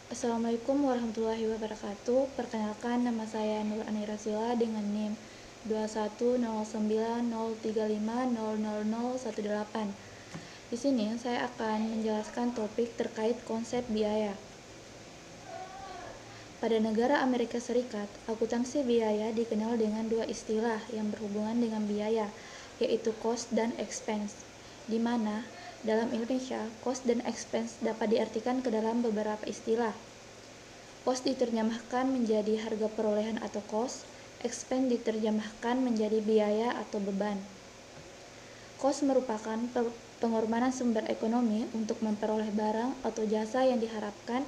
Assalamualaikum warahmatullahi wabarakatuh. Perkenalkan, nama saya Nur Anira Sila dengan NIM 2109035000018. Di sini saya akan menjelaskan topik terkait konsep biaya. Pada negara Amerika Serikat, akuntansi biaya dikenal dengan dua istilah yang berhubungan dengan biaya, yaitu cost dan expense, di mana dalam Indonesia, cost dan expense dapat diartikan ke dalam beberapa istilah. Cost diterjemahkan menjadi harga perolehan atau cost, expense diterjemahkan menjadi biaya atau beban. Cost merupakan pengorbanan sumber ekonomi untuk memperoleh barang atau jasa yang diharapkan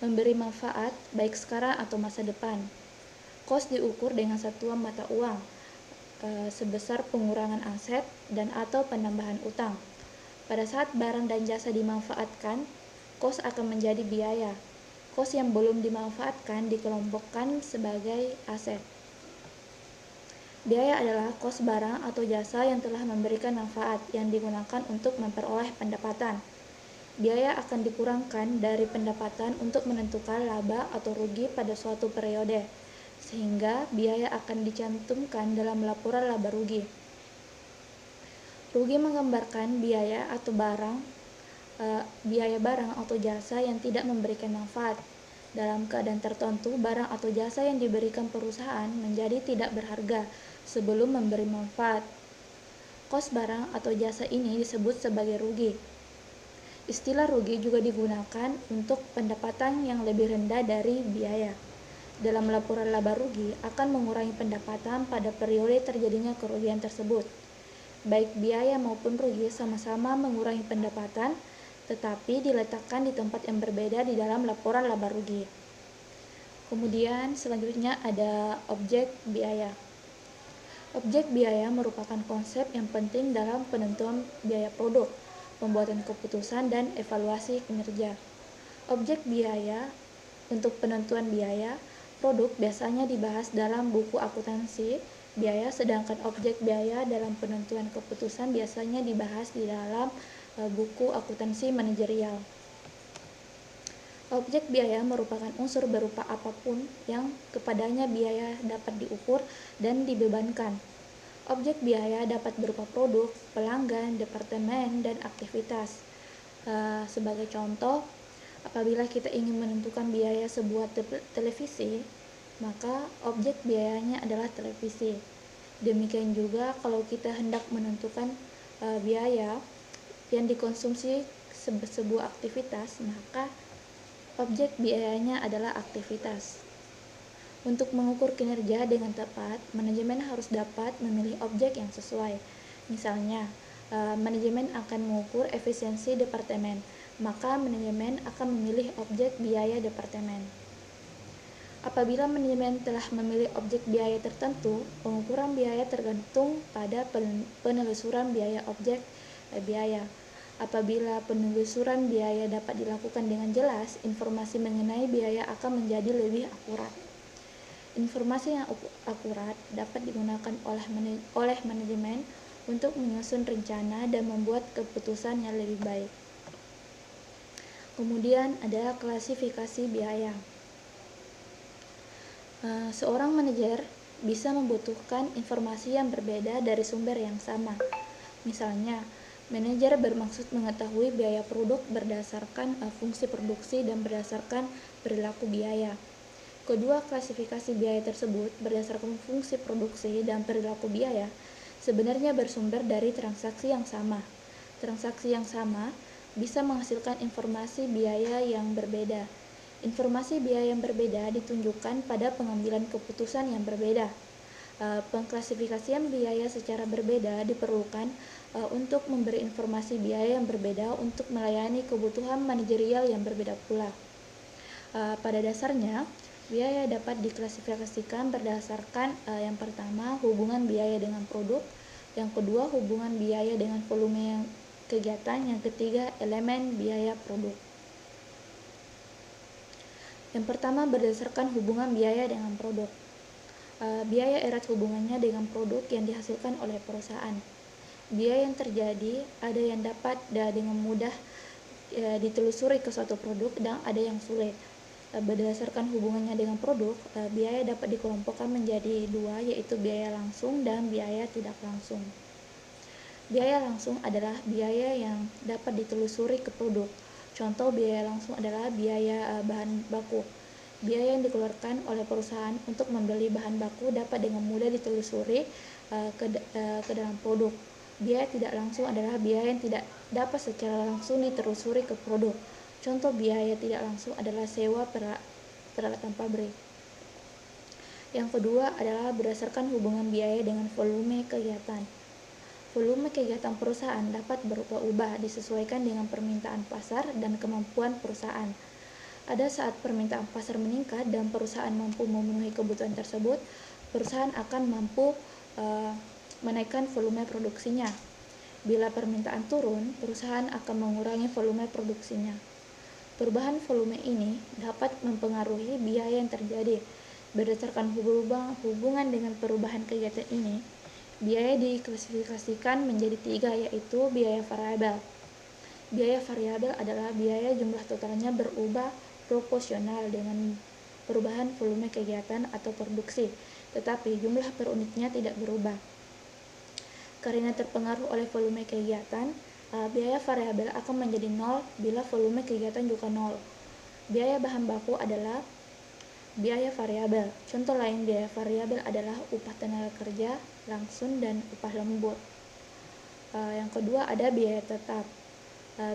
memberi manfaat baik sekarang atau masa depan. Cost diukur dengan satuan mata uang sebesar pengurangan aset dan atau penambahan utang. Pada saat barang dan jasa dimanfaatkan, cost akan menjadi biaya. Cost yang belum dimanfaatkan dikelompokkan sebagai aset. Biaya adalah cost barang atau jasa yang telah memberikan manfaat yang digunakan untuk memperoleh pendapatan. Biaya akan dikurangkan dari pendapatan untuk menentukan laba atau rugi pada suatu periode, sehingga biaya akan dicantumkan dalam laporan laba rugi. Rugi menggambarkan biaya barang atau jasa yang tidak memberikan manfaat. Dalam keadaan tertentu, barang atau jasa yang diberikan perusahaan menjadi tidak berharga sebelum memberi manfaat. Kos barang atau jasa ini disebut sebagai rugi. Istilah rugi juga digunakan untuk pendapatan yang lebih rendah dari biaya. Dalam laporan laba rugi akan mengurangi pendapatan pada periode terjadinya kerugian tersebut. Baik biaya maupun rugi sama-sama mengurangi pendapatan, tetapi diletakkan di tempat yang berbeda di dalam laporan laba rugi. Kemudian selanjutnya ada objek biaya. Objek biaya merupakan konsep yang penting dalam penentuan biaya produk, pembuatan keputusan, dan evaluasi kinerja. Objek biaya untuk penentuan biaya produk biasanya dibahas dalam buku akuntansi biaya, sedangkan objek biaya dalam penentuan keputusan biasanya dibahas di dalam buku akuntansi manajerial. Objek biaya merupakan unsur berupa apapun yang kepadanya biaya dapat diukur dan dibebankan. Objek biaya dapat berupa produk, pelanggan, departemen, dan aktivitas. Sebagai contoh, apabila kita ingin menentukan biaya sebuah televisi, maka objek biayanya adalah televisi. Demikian juga kalau kita hendak menentukan biaya yang dikonsumsi sebuah aktivitas, maka objek biayanya adalah aktivitas. Untuk mengukur kinerja dengan tepat, manajemen harus dapat memilih objek yang sesuai. Misalnya, manajemen akan mengukur efisiensi departemen, maka manajemen akan memilih objek biaya departemen. Apabila manajemen telah memilih objek biaya tertentu, pengukuran biaya tergantung pada penelusuran biaya objek biaya. Apabila penelusuran biaya dapat dilakukan dengan jelas, informasi mengenai biaya akan menjadi lebih akurat. Informasi yang akurat dapat digunakan oleh manajemen untuk menyusun rencana dan membuat keputusan yang lebih baik. Kemudian ada klasifikasi biaya. Seorang manajer bisa membutuhkan informasi yang berbeda dari sumber yang sama. Misalnya, manajer bermaksud mengetahui biaya produk berdasarkan fungsi produksi dan berdasarkan perilaku biaya. Kedua klasifikasi biaya tersebut berdasarkan fungsi produksi dan perilaku biaya sebenarnya bersumber dari transaksi yang sama. Transaksi yang sama bisa menghasilkan informasi biaya yang berbeda. Informasi biaya yang berbeda ditunjukkan pada pengambilan keputusan yang berbeda. Pengklasifikasian biaya secara berbeda diperlukan untuk memberi informasi biaya yang berbeda untuk melayani kebutuhan manajerial yang berbeda pula. Pada dasarnya, biaya dapat diklasifikasikan berdasarkan yang pertama, hubungan biaya dengan produk, yang kedua, hubungan biaya dengan volume kegiatan, yang ketiga, elemen biaya produk. Yang pertama, berdasarkan hubungan biaya dengan produk. Biaya erat hubungannya dengan produk yang dihasilkan oleh perusahaan. Biaya yang terjadi ada yang dapat dengan mudah ditelusuri ke suatu produk dan ada yang sulit. Berdasarkan hubungannya dengan produk, biaya dapat dikelompokkan menjadi dua, yaitu biaya langsung dan biaya tidak langsung. Biaya langsung adalah biaya yang dapat ditelusuri ke produk. Contoh biaya langsung adalah biaya bahan baku. Biaya yang dikeluarkan oleh perusahaan untuk membeli bahan baku dapat dengan mudah ditelusuri ke dalam produk. Biaya tidak langsung adalah biaya yang tidak dapat secara langsung ditelusuri ke produk. Contoh biaya tidak langsung adalah sewa peralatan pabrik. Yang kedua adalah berdasarkan hubungan biaya dengan volume kegiatan. Volume kegiatan perusahaan dapat berubah-ubah disesuaikan dengan permintaan pasar dan kemampuan perusahaan. Ada saat permintaan pasar meningkat dan perusahaan mampu memenuhi kebutuhan tersebut, perusahaan akan mampu menaikkan volume produksinya. Bila permintaan turun, perusahaan akan mengurangi volume produksinya. Perubahan volume ini dapat mempengaruhi biaya yang terjadi. Berdasarkan hubungan dengan perubahan kegiatan ini, biaya diklasifikasikan menjadi tiga, yaitu biaya variabel. Biaya variabel adalah biaya jumlah totalnya berubah proporsional dengan perubahan volume kegiatan atau produksi, tetapi jumlah per unitnya tidak berubah. Karena terpengaruh oleh volume kegiatan, biaya variabel akan menjadi nol bila volume kegiatan juga nol. Biaya bahan baku adalah biaya variabel. Contoh lain biaya variabel adalah upah tenaga kerja langsung dan upah lembut. Yang kedua ada biaya tetap.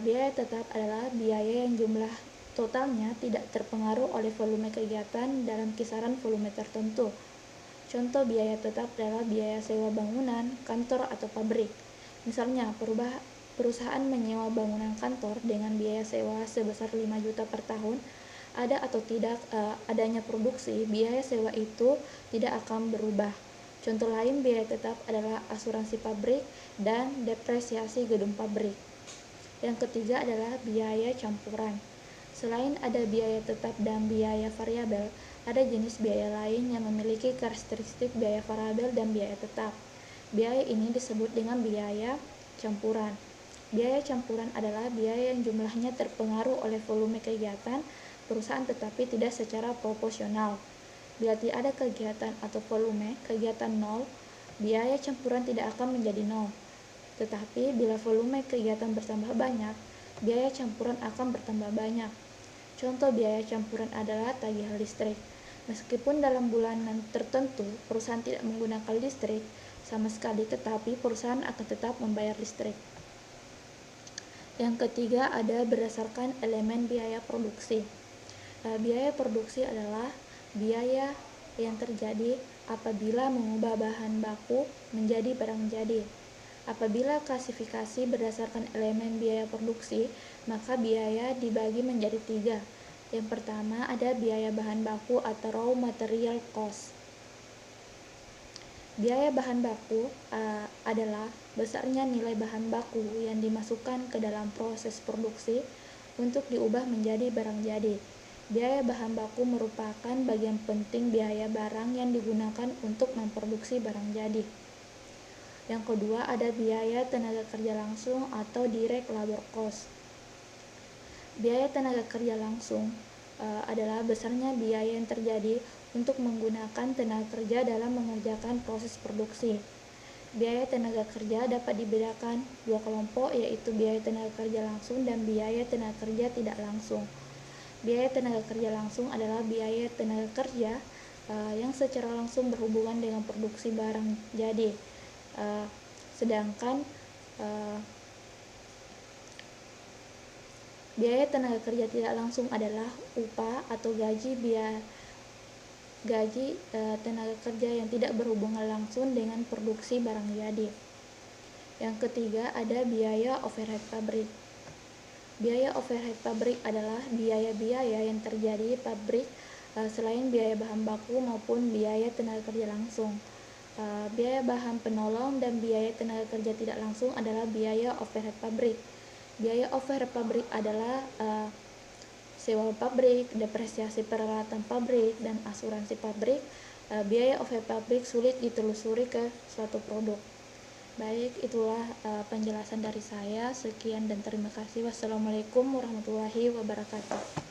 Biaya tetap adalah biaya yang jumlah totalnya tidak terpengaruh oleh volume kegiatan dalam kisaran volume tertentu. Contoh biaya tetap adalah biaya sewa bangunan, kantor, atau pabrik. Misalnya, perusahaan menyewa bangunan kantor dengan biaya sewa sebesar 5 juta per tahun. Ada atau tidak adanya produksi, biaya sewa itu tidak akan berubah. Contoh lain biaya tetap adalah asuransi pabrik dan depresiasi gedung pabrik. Yang ketiga adalah biaya campuran. Selain ada biaya tetap dan biaya variabel, ada jenis biaya lain yang memiliki karakteristik biaya variabel dan biaya tetap. Biaya ini disebut dengan biaya campuran. Biaya campuran adalah biaya yang jumlahnya terpengaruh oleh volume kegiatan perusahaan tetapi tidak secara proporsional. Bila tidak ada kegiatan atau volume kegiatan nol, biaya campuran tidak akan menjadi nol. Tetapi bila volume kegiatan bertambah banyak, biaya campuran akan bertambah banyak. Contoh biaya campuran adalah tagihan listrik. Meskipun dalam bulanan tertentu perusahaan tidak menggunakan listrik sama sekali, tetapi perusahaan akan tetap membayar listrik. Yang ketiga ada berdasarkan elemen biaya produksi. Biaya produksi adalah biaya yang terjadi apabila mengubah bahan baku menjadi barang jadi. Apabila klasifikasi berdasarkan elemen biaya produksi, maka biaya dibagi menjadi tiga. Yang pertama ada biaya bahan baku atau raw material cost. Biaya bahan baku adalah besarnya nilai bahan baku yang dimasukkan ke dalam proses produksi untuk diubah menjadi barang jadi. Biaya bahan baku merupakan bagian penting biaya barang yang digunakan untuk memproduksi barang jadi. Yang kedua ada biaya tenaga kerja langsung atau direct labor cost. Biaya tenaga kerja langsung adalah besarnya biaya yang terjadi untuk menggunakan tenaga kerja dalam mengerjakan proses produksi. Biaya tenaga kerja dapat dibedakan dua kelompok, yaitu biaya tenaga kerja langsung dan biaya tenaga kerja tidak langsung. Biaya tenaga kerja langsung adalah biaya tenaga kerja yang secara langsung berhubungan dengan produksi barang jadi. Sedangkan biaya tenaga kerja tidak langsung adalah upah atau gaji tenaga kerja yang tidak berhubungan langsung dengan produksi barang jadi. Yang ketiga ada biaya overhead pabrik. Biaya overhead pabrik adalah biaya-biaya yang terjadi pabrik selain biaya bahan baku maupun biaya tenaga kerja langsung. Biaya bahan penolong dan biaya tenaga kerja tidak langsung adalah biaya overhead pabrik. Biaya overhead pabrik adalah sewa pabrik, depresiasi peralatan pabrik, dan asuransi pabrik. Biaya overhead pabrik sulit ditelusuri ke suatu produk. Baik, itulah penjelasan dari saya. Sekian dan terima kasih. Wassalamualaikum warahmatullahi wabarakatuh.